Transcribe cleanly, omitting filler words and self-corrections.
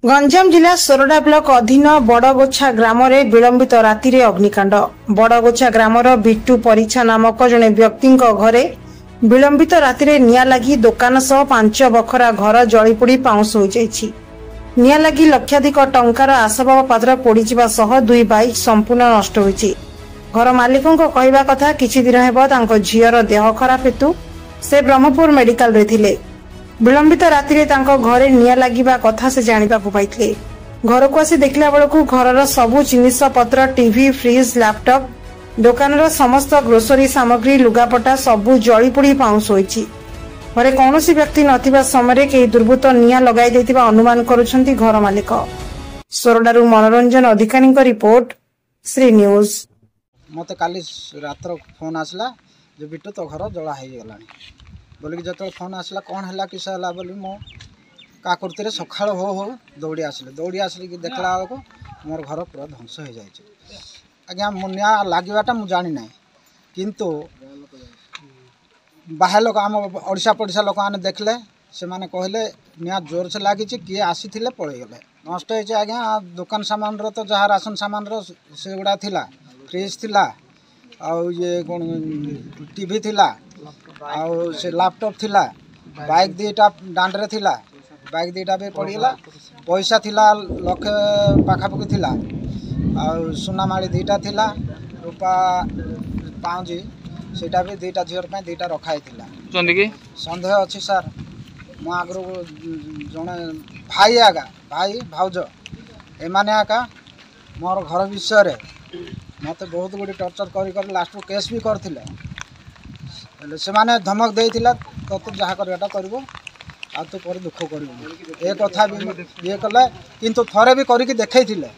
गंजाम जिला सोरडा ब्लॉक अधीन बड़गोछा ग्राम विलंबित राति रे अग्निकांड। बड़गोछा ग्रामर बिट्टू परिछा नामक जड़े व्यक्ति घरे विलंबित राति रे निया लगी दुकान सह 5 बखरा घर जलीपोड़ी पाउंस हो जाइछि। निया लगी लक्षाधिक टंकार आसबाब पत्र पोड़ीजिबा सह 2 बाइक संपूर्ण नष्ट होइछि। घर मालिकों कहवा कथा किछि दिन हेबो तांको झियर देह खराब हेतु से ब्रह्मपुर मेडिकल रे थिले। विलंबित राति रे तांको घरे निया लागिबा कथा से जानिबा को पाइथिले। घर को आसी देखला बेलकू घरर सबु जिनिस पत्र टीवी फ्रिज लैपटॉप दुकानर समस्त ग्रोसरी सामग्री लुगापटा सबु जलीपोड़ी पाउंस होइछि। घरे कौनसी व्यक्ति नथिबा समय केही दुर्बृत्त निया लगाई दैतिबा अनुमान करुछंती घर मालिक। सोरडारू मनोरंजन अधिकारी रिपोर्ट श्री न्यूज। मत काली रात्र फोन आसला जो बिट्टू तो घर जला हो गला बोलिक जो फोन आसला कौन है किस है बोली मो का करते सका हो दौड़ी आसिले देखला बेलू मोर घर पूरा ध्वंस हो जाए। आज्ञा निया लगे मुझे जानी ना किंतु बाहर लोक आम ओडिशा पड़िशा लोक मैंने देखले से मैंने कहले निया जोर से लगी किए आसी पलैगले नष्ट हो। आज्ञा दुकान सामान तो जहाँ राशन सामान से गुड़ा थिला फ्रिज थिला आउ ये कौन टीवी थिला आउ से लैपटॉप थिला बाइक दीटा दांडरे थिला बाइक दीटा भी पड़गला पैसा थिला लक्षे पाखापाखि थिला आउ सुनामाड़ी दीटा थिला रूपा पाउजी सेटा भी दीटा झीर पे दीटा रखाई थिला। सन्देह अच्छी सार मो आगु जड़े भाई आगा भाई भाउज एमाने आका मोर घर विषय मत बहुत गुड़ी टर्चर कर लास्ट केस भी करते से माने धमक देइथिला तो जहाँ करवाटा कर तू पर दुख कर ए कथा भी ये कले किंतु थरे भी करके देखैथिले